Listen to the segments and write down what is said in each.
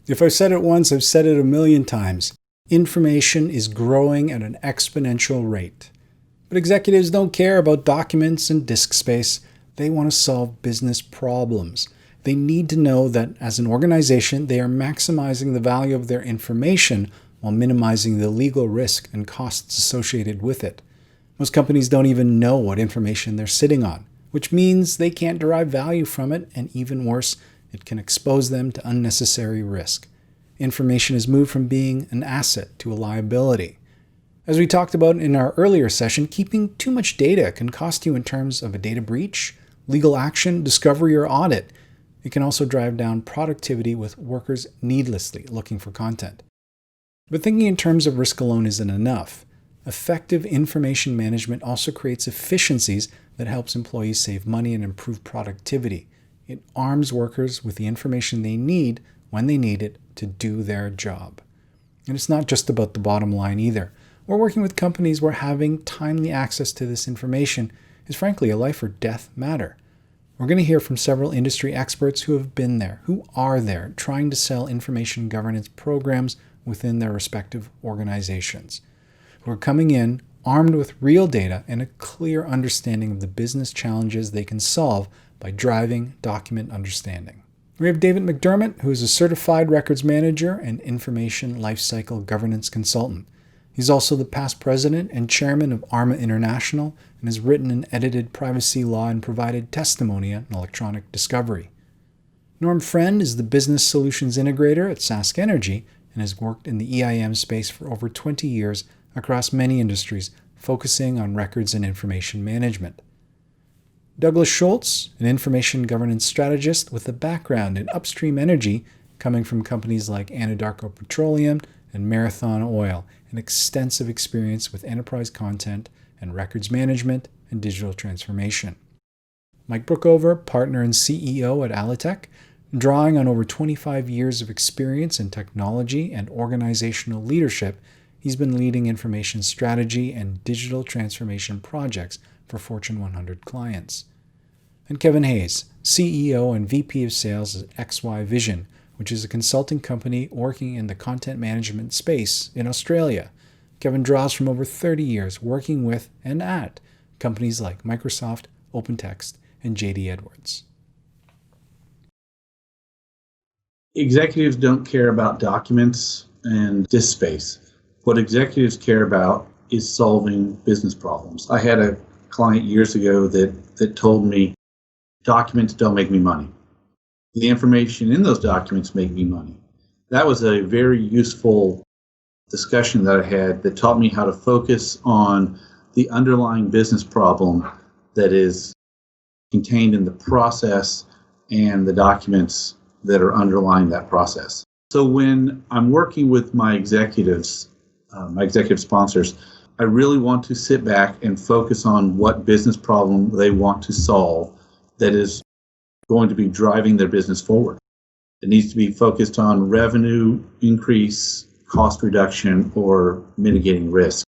If I've said it once, I've said it a million times. Information is growing at an exponential rate. But executives don't care about documents and disk space. They want to solve business problems. They need to know that as an organization, they are maximizing the value of their information while minimizing the legal risk and costs associated with it. Most companies don't even know what information they're sitting on, which means they can't derive value from it, and even worse, it can expose them to unnecessary risk. Information has moved from being an asset to a liability. As we talked about in our earlier session, keeping too much data can cost you in terms of a data breach, legal action, discovery, or audit. It can also drive down productivity with workers needlessly looking for content. But thinking in terms of risk alone isn't enough. Effective information management also creates efficiencies that helps employees save money and improve productivity. It arms workers with the information they need when they need it to do their job. And it's not just about the bottom line either. We're working with companies where having timely access to this information is frankly a life or death matter. We're going to hear from several industry experts who have been there, who are there, trying to sell information governance programs within their respective organizations, who are coming in armed with real data and a clear understanding of the business challenges they can solve by driving document understanding. We have David McDermott, who is a certified records manager and information lifecycle governance consultant. He's also the past president and chairman of ARMA International and has written and edited privacy law and provided testimony on electronic discovery. Norm Friend is the business solutions integrator at SaskEnergy and has worked in the EIM space for over 20 years across many industries, focusing on records and information management. Douglas Schultz, an information governance strategist with a background in upstream energy, coming from companies like Anadarko Petroleum and Marathon Oil, and extensive experience with enterprise content and records management and digital transformation. Mike Brookover, partner and CEO at Alitek, drawing on over 25 years of experience in technology and organizational leadership, he's been leading information strategy and digital transformation projects for Fortune 100 clients. And Kevin Hayes, CEO and VP of Sales at XY Vision, which is a consulting company working in the content management space in Australia. Kevin draws from over 30 years working with and at companies like Microsoft, OpenText, and JD Edwards. Executives don't care about documents and disk space. What executives care about is solving business problems. I had a client years ago that told me, documents don't make me money. The information in those documents make me money. That was a very useful discussion that I had that taught me how to focus on the underlying business problem that is contained in the process and the documents that are underlying that process. So when I'm working with my executives, my executive sponsors, I really want to sit back and focus on what business problem they want to solve that is going to be driving their business forward. It needs to be focused on revenue increase, cost reduction, or mitigating risk.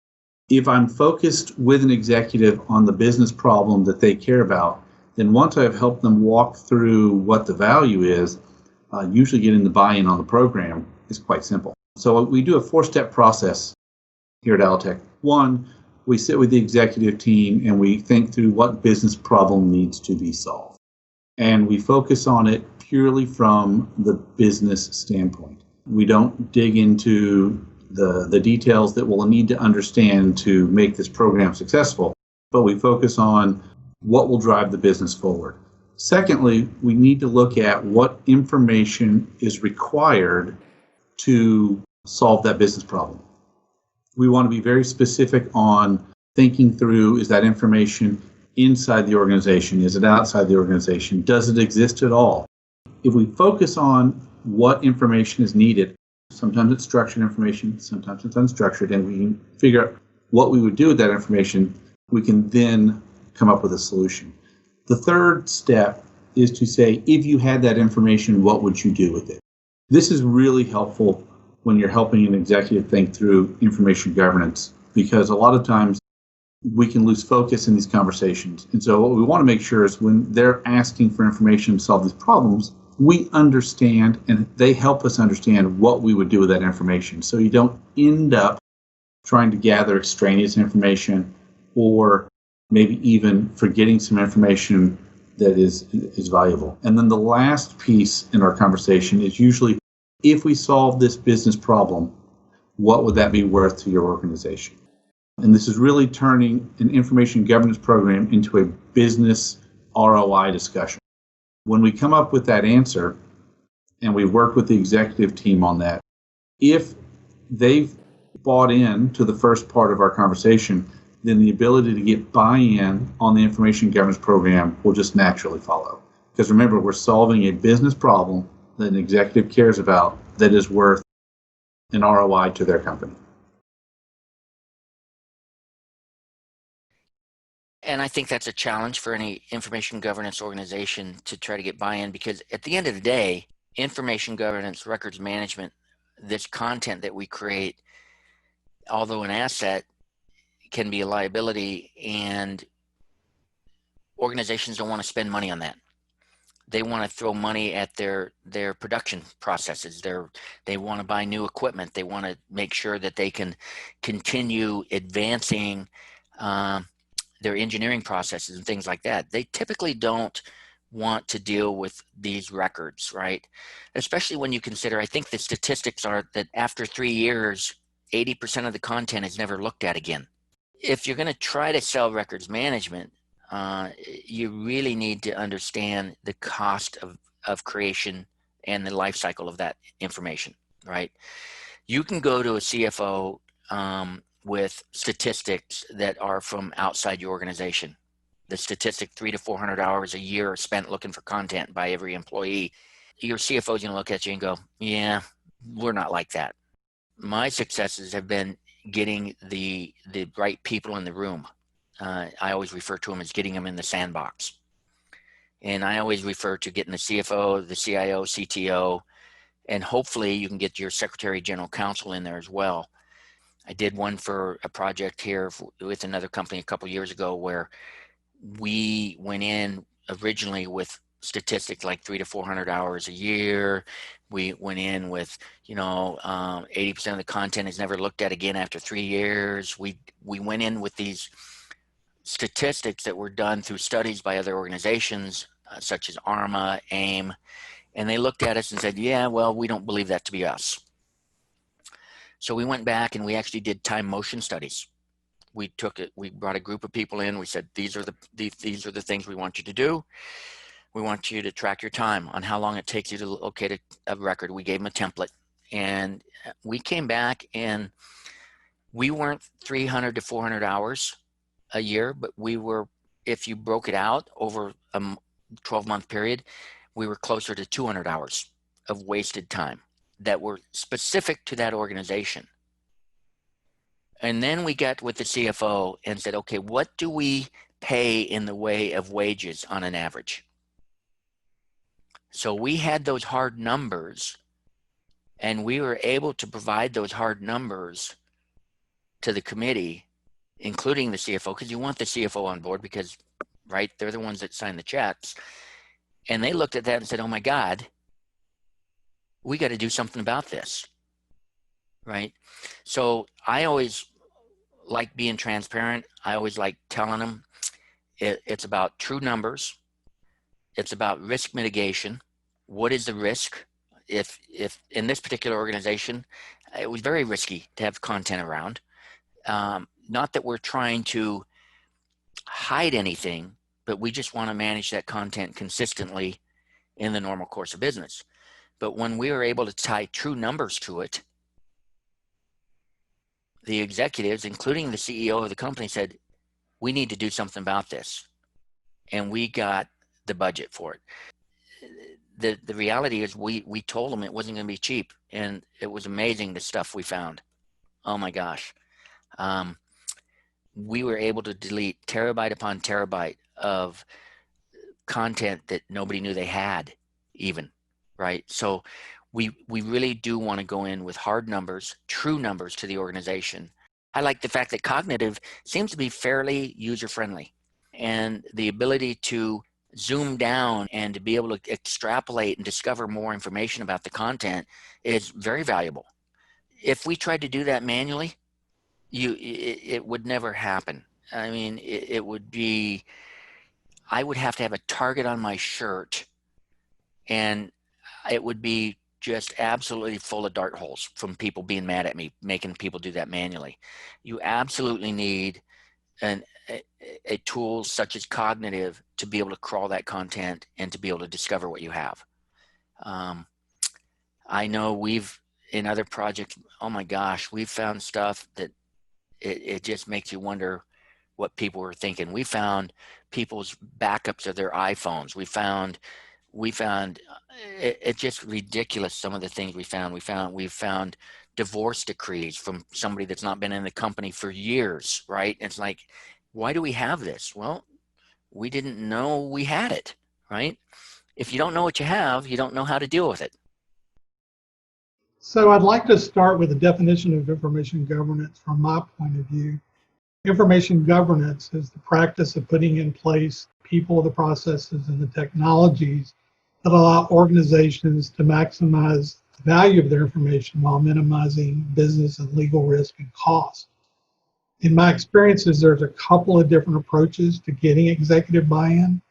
If I'm focused with an executive on the business problem that they care about, then once I've helped them walk through what the value is, usually getting the buy-in on the program is quite simple. So we do a 4-step process here at Alitek. 1, we sit with the executive team and we think through what business problem needs to be solved. And we focus on it purely from the business standpoint. We don't dig into the details that we'll need to understand to make this program successful, but we focus on what will drive the business forward. Secondly, we need to look at what information is required to solve that business problem. We want to be very specific on thinking through, is that information inside the organization? Is it outside the organization? Does it exist at all? If we focus on what information is needed, sometimes it's structured information, sometimes it's unstructured, and we can figure out what we would do with that information, we can then come up with a solution. The third step is to say, if you had that information, what would you do with it? This is really helpful when you're helping an executive think through information governance, because a lot of times we can lose focus in these conversations. And so what we want to make sure is when they're asking for information to solve these problems, we understand and they help us understand what we would do with that information. So you don't end up trying to gather extraneous information or maybe even forgetting some information that is valuable. And then the last piece in our conversation is usually, if we solve this business problem, what would that be worth to your organization? And this is really turning an information governance program into a business ROI discussion. When we come up with that answer, and we work with the executive team on that, if they've bought in to the first part of our conversation, then the ability to get buy-in on the information governance program will just naturally follow. Because remember, we're solving a business problem that an executive cares about that is worth an ROI to their company. And I think that's a challenge for any information governance organization to try to get buy-in, because at the end of the day, information governance, records management, this content that we create, although an asset, can be a liability, and organizations don't want to spend money on that. They want to throw money at their production processes. They want to buy new equipment. They want to make sure that they can continue advancing their engineering processes and things like that. They typically don't want to deal with these records, right? Especially when you consider, I think the statistics are that after 3 years, 80% of the content is never looked at again. If you're going to try to sell records management, you really need to understand the cost of creation and the life cycle of that information, right? You can go to a CFO with statistics that are from outside your organization. The statistic 300 to 400 hours a year are spent looking for content by every employee. Your CFO is going to look at you and go, yeah, we're not like that. My successes have been getting the right people in the room. I always refer to them as getting them in the sandbox. And I always refer to getting the CFO, the CIO, CTO, and hopefully you can get your Secretary General Counsel in there as well. I did one for a project here with another company a couple years ago where we went in originally with statistics like 300 to 400 hours a year. We went in with, 80% of the content is never looked at again after 3 years. We went in with these statistics that were done through studies by other organizations such as ARMA, AIM, and they looked at us and said, yeah, well, we don't believe that to be us. So we went back and we actually did time motion studies. We brought a group of people in. We said, these are the things we want you to do. We want you to track your time on how long it takes you to locate a record. We gave them a template, and we came back and we weren't 300 to 400 hours a year, but we were, if you broke it out over a 12-month period, we were closer to 200 hours of wasted time that were specific to that organization. And then we got with the CFO and said, okay, what do we pay in the way of wages on an average? So we had those hard numbers, and we were able to provide those hard numbers to the committee, including the CFO, because you want the CFO on board because, right, they're the ones that sign the checks. And they looked at that and said, oh my God, we got to do something about this, right? So I always like being transparent. I always like telling them it's about true numbers. It's about risk mitigation. What is the risk? If in this particular organization, it was very risky to have content around. Not that we're trying to hide anything, but we just want to manage that content consistently in the normal course of business. But when we were able to tie true numbers to it, the executives, including the CEO of the company, said, we need to do something about this. And we got the budget for it. The reality is we told them it wasn't going to be cheap. And it was amazing the stuff we found. Oh my gosh. We were able to delete terabyte upon terabyte of content that nobody knew they had even, right? So we really do want to go in with hard numbers, true numbers to the organization. I like the fact that cognitive seems to be fairly user-friendly, and the ability to zoom down and to be able to extrapolate and discover more information about the content is very valuable. If we tried to do that manually, it would never happen. I mean, it would be, I would have to have a target on my shirt, and it would be just absolutely full of dart holes from people being mad at me, making people do that manually. You absolutely need a tool such as Cognitive to be able to crawl that content and to be able to discover what you have. I know we've, in other projects, oh my gosh, we've found stuff that it just makes you wonder what people were thinking. We found people's backups of their iPhones. We found it's just ridiculous, some of the things we found. We found divorce decrees from somebody that's not been in the company for years, right? It's like, why do we have this? Well, we didn't know we had it, right? If you don't know what you have, you don't know how to deal with it. So I'd like to start with a definition of information governance from my point of view. Information governance is the practice of putting in place people, the processes, and the technologies that allow organizations to maximize the value of their information while minimizing business and legal risk and cost. In my experiences, there's a couple of different approaches to getting executive buy-in.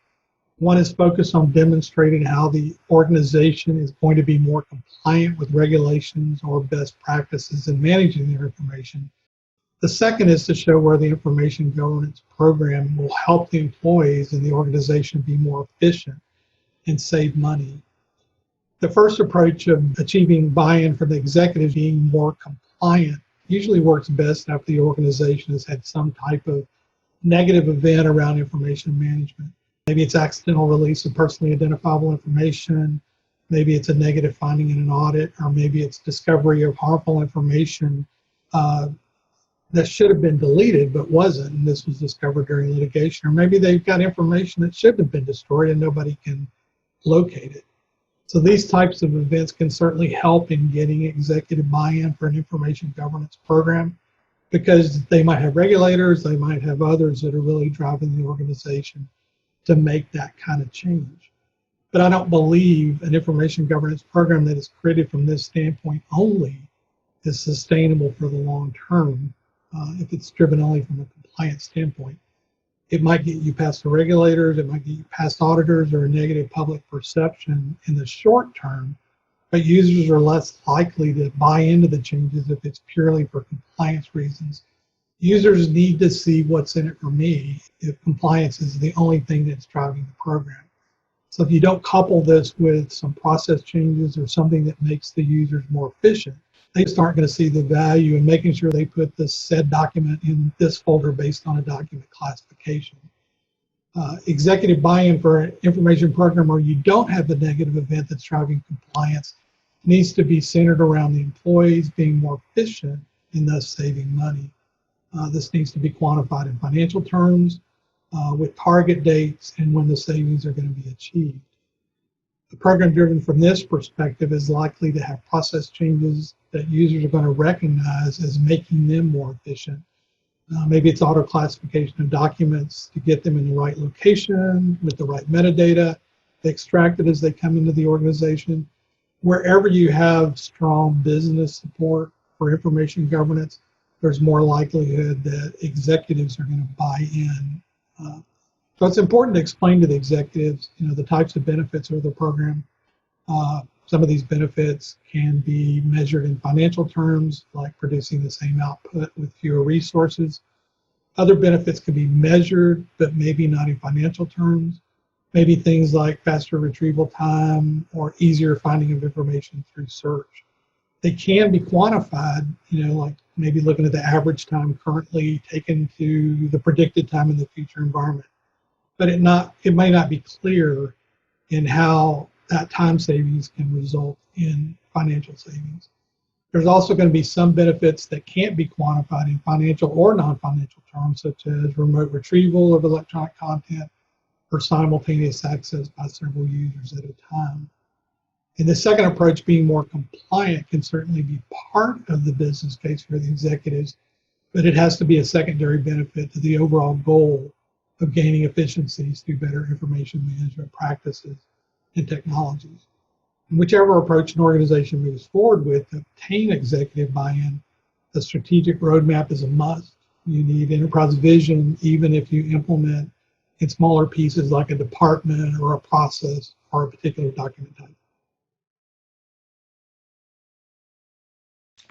One is focused on demonstrating how the organization is going to be more compliant with regulations or best practices in managing their information. The second is to show where the information governance program will help the employees in the organization be more efficient and save money. The first approach of achieving buy-in from the executive, being more compliant, usually works best after the organization has had some type of negative event around information management. Maybe it's accidental release of personally identifiable information, maybe it's a negative finding in an audit, or maybe it's discovery of harmful information that should have been deleted but wasn't, and this was discovered during litigation. Or maybe they've got information that should have been destroyed and nobody can locate it. So these types of events can certainly help in getting executive buy-in for an information governance program, because they might have regulators, they might have others that are really driving the organization to make that kind of change. But I don't believe an information governance program that is created from this standpoint only is sustainable for the long term if it's driven only from a compliance standpoint. It might get you past the regulators, it might get you past auditors or a negative public perception in the short term, but users are less likely to buy into the changes if it's purely for compliance reasons. Users need to see what's in it for me if compliance is the only thing that's driving the program. So if you don't couple this with some process changes or something that makes the users more efficient, they just aren't going to see the value in making sure they put this said document in this folder based on a document classification. Executive buy-in for an information program where you don't have the negative event that's driving compliance needs to be centered around the employees being more efficient and thus saving money. This needs to be quantified in financial terms with target dates and when the savings are going to be achieved. The program driven from this perspective is likely to have process changes that users are going to recognize as making them more efficient. Maybe it's auto classification of documents to get them in the right location with the right metadata, extracted as they come into the organization. Wherever you have strong business support for information governance, there's more likelihood that executives are going to buy in. So it's important to explain to the executives, the types of benefits of the program. Some of these benefits can be measured in financial terms, like producing the same output with fewer resources. Other benefits can be measured, but maybe not in financial terms. Maybe things like faster retrieval time or easier finding of information through search. They can be quantified, like maybe looking at the average time currently taken to the predicted time in the future environment. But it may not be clear in how that time savings can result in financial savings. There's also going to be some benefits that can't be quantified in financial or non-financial terms, such as remote retrieval of electronic content or simultaneous access by several users at a time. And the second approach, being more compliant, can certainly be part of the business case for the executives, but it has to be a secondary benefit to the overall goal of gaining efficiencies through better information management practices and technologies. And whichever approach an organization moves forward with to obtain executive buy-in, the strategic roadmap is a must. You need enterprise vision, even if you implement in smaller pieces like a department or a process or a particular document type.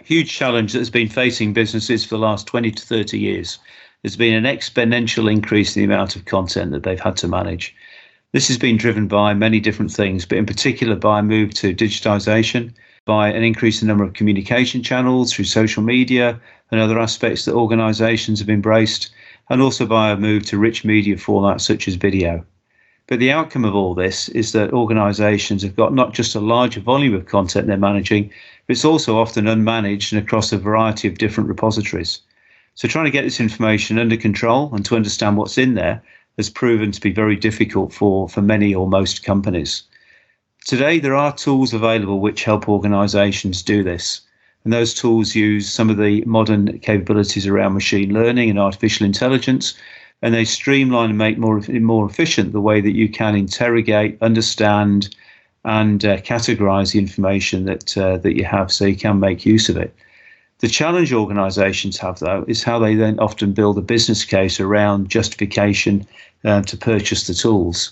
Huge challenge that's been facing businesses for the last 20 to 30 years. There's been an exponential increase in the amount of content that they've had to manage. This has been driven by many different things, but in particular by a move to digitization, by an increase in the number of communication channels through social media and other aspects that organizations have embraced, and also by a move to rich media formats such as video. But the outcome of all this is that organizations have got not just a larger volume of content they're managing, but it's also often unmanaged and across a variety of different repositories. So trying to get this information under control and to understand what's in there has proven to be very difficult for many or most companies. Today, there are tools available which help organizations do this. And those tools use some of the modern capabilities around machine learning and artificial intelligence, and they streamline and make more efficient the way that you can interrogate, understand, and categorize the information that you have so you can make use of it. The challenge organizations have, though, is how they then often build a business case around justification to purchase the tools.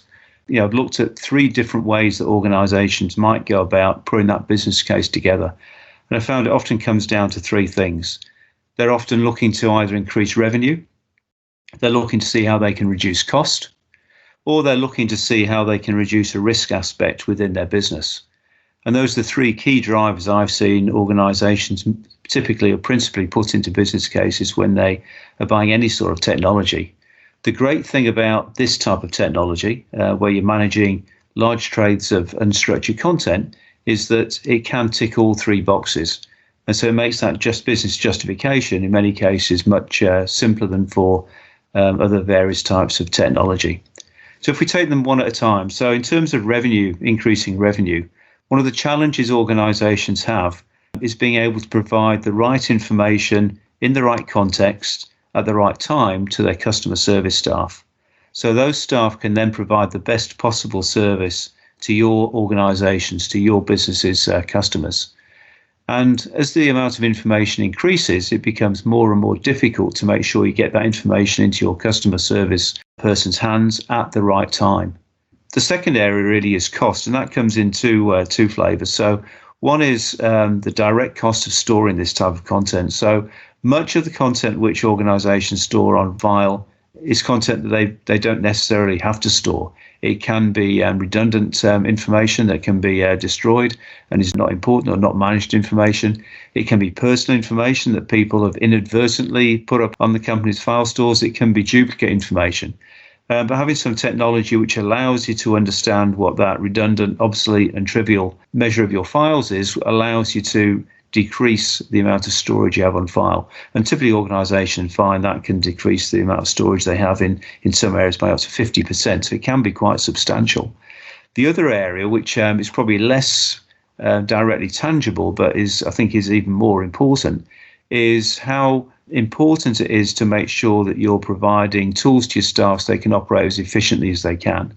I've looked at 3 different ways that organizations might go about putting that business case together. And I found it often comes down to 3 things. They're often looking to either increase revenue, they're looking to see how they can reduce cost, or they're looking to see how they can reduce a risk aspect within their business. And those are the 3 key drivers I've seen organizations typically or principally put into business cases when they are buying any sort of technology. The great thing about this type of technology, where you're managing large trades of unstructured content, is that it can tick all 3 boxes. And so it makes that just business justification in many cases much simpler than for other various types of technology. So if we take them one at a time, so in terms of revenue, increasing revenue, one of the challenges organizations have is being able to provide the right information in the right context at the right time to their customer service staff. So those staff can then provide the best possible service to your organizations, to your business's customers. And as the amount of information increases, it becomes more and more difficult to make sure you get that information into your customer service person's hands at the right time. The second area really is cost, and that comes in two flavors. So one is the direct cost of storing this type of content. So much of the content which organizations store on file is content that they don't necessarily have to store. It can be redundant information that can be destroyed and is not important or not managed information. It can be personal information that people have inadvertently put up on the company's file stores. It can be duplicate information. But having some technology which allows you to understand what that redundant, obsolete, and trivial measure of your files is allows you to decrease the amount of storage you have on file. And typically organizations find that can decrease the amount of storage they have in some areas by up to 50%. So it can be quite substantial. The other area, which is probably less directly tangible, but I think is even more important, is how important it is to make sure that you're providing tools to your staff so they can operate as efficiently as they can.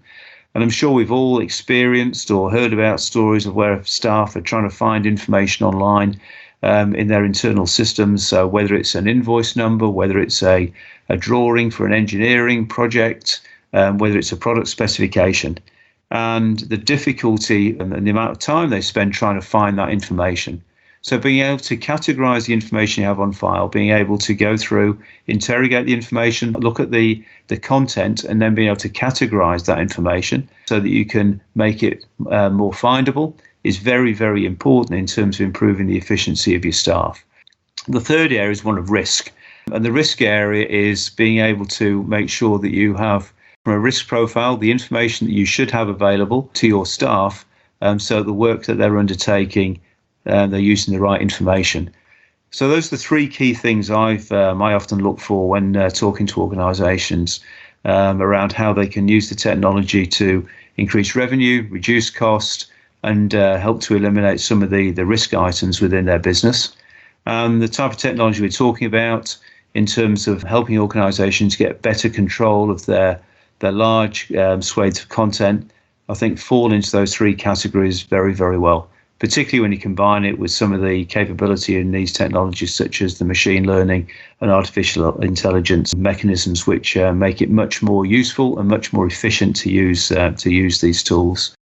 And I'm sure we've all experienced or heard about stories of where staff are trying to find information online in their internal systems, whether it's an invoice number, whether it's a drawing for an engineering project, whether it's a product specification, and the difficulty and the amount of time they spend trying to find that information. So being able to categorize the information you have on file, being able to go through, interrogate the information, look at the content, and then being able to categorize that information so that you can make it more findable is very, very important in terms of improving the efficiency of your staff. The third area is one of risk. And the risk area is being able to make sure that you have, from a risk profile, the information that you should have available to your staff so the work that they're undertaking they're using the right information. So those are the 3 key things I often look for when talking to organizations around how they can use the technology to increase revenue, reduce cost, and help to eliminate some of the risk items within their business. The type of technology we're talking about in terms of helping organizations get better control of their They're large swathes of content, I think fall into those three categories very, very well, particularly when you combine it with some of the capability in these technologies, such as the machine learning and artificial intelligence mechanisms, which make it much more useful and much more efficient to use these tools.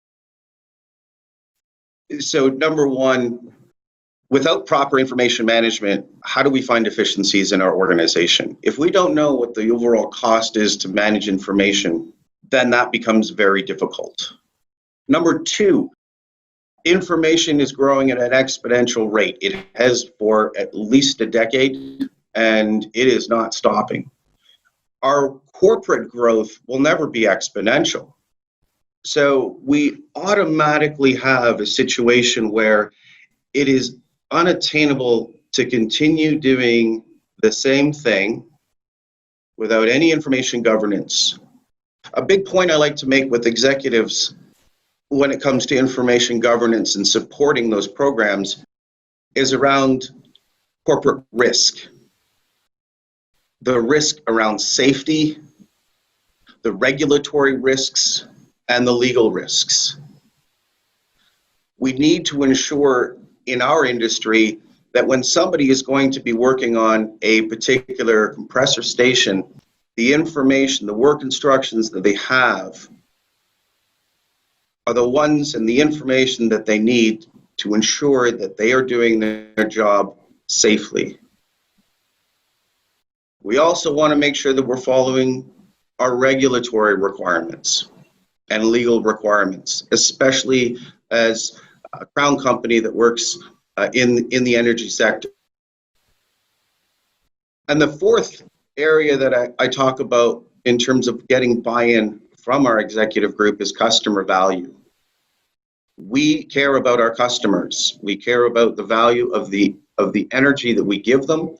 So number one, without proper information management, how do we find efficiencies in our organization? If we don't know what the overall cost is to manage information, then that becomes very difficult. Number two, information is growing at an exponential rate. It has for at least a decade, and it is not stopping. Our corporate growth will never be exponential. So we automatically have a situation where it is unattainable to continue doing the same thing without any information governance. A big point I like to make with executives when it comes to information governance and supporting those programs is around corporate risk. The risk around safety, the regulatory risks, and the legal risks. We need to ensure in our industry that when somebody is going to be working on a particular compressor station, the information, the work instructions that they have are the ones and the information that they need to ensure that they are doing their job safely. We also want to make sure that we're following our regulatory requirements and legal requirements, especially as a crown company that works in the energy sector. And the fourth area that I talk about in terms of getting buy-in from our executive group is customer value. We care about our customers. We care about the value of the energy that we give them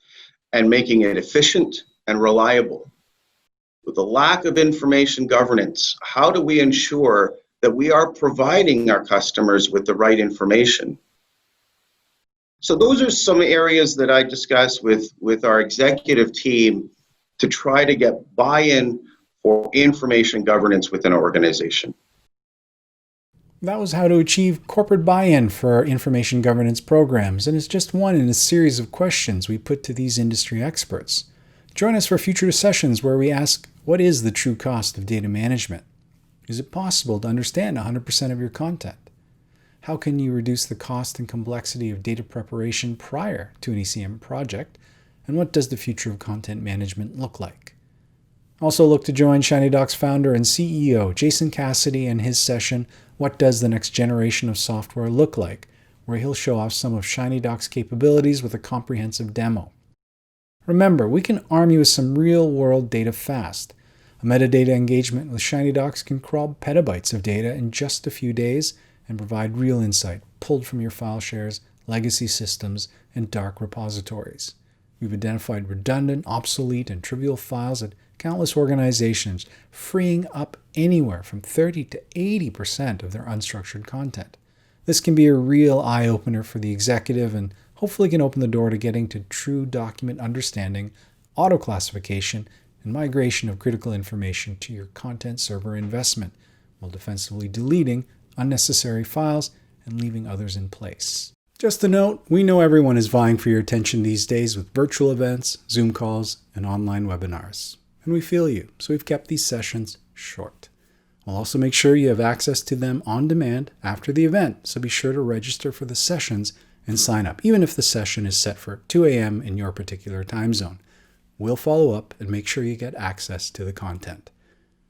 and making it efficient and reliable. With the lack of information governance, how do we ensure that we are providing our customers with the right information? So those are some areas that I discuss with our executive team to try to get buy-in for information governance within our organization. That was how to achieve corporate buy-in for our information governance programs, and it's just one in a series of questions we put to these industry experts. Join us for future sessions where we ask, what is the true cost of data management? Is it possible to understand 100% of your content? How can you reduce the cost and complexity of data preparation prior to an ECM project? And what does the future of content management look like? Also look to join Shinydocs founder and CEO Jason Cassidy in his session, What Does the Next Generation of Software Look Like?, where he'll show off some of Shinydocs' capabilities with a comprehensive demo. Remember, we can arm you with some real-world data fast. A metadata engagement with Shinydocs can crawl petabytes of data in just a few days and provide real insight pulled from your file shares, legacy systems, and dark repositories. We've identified redundant, obsolete, and trivial files at countless organizations, freeing up anywhere from 30 to 80% of their unstructured content. This can be a real eye-opener for the executive and hopefully can open the door to getting to true document understanding, auto-classification, and migration of critical information to your content server investment, while defensively deleting unnecessary files and leaving others in place. Just a note, we know everyone is vying for your attention these days with virtual events, Zoom calls, and online webinars. And we feel you, so we've kept these sessions short. We'll also make sure you have access to them on demand after the event, so be sure to register for the sessions and sign up, even if the session is set for 2 a.m. in your particular time zone. We'll follow up and make sure you get access to the content.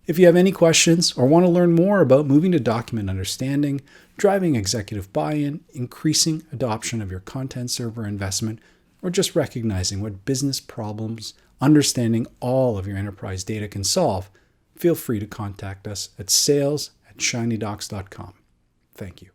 If you have any questions or want to learn more about moving to document understanding, driving executive buy-in, increasing adoption of your content server investment, or just recognizing what business problems understanding all of your enterprise data can solve, feel free to contact us at sales@shinydocs.com. Thank you.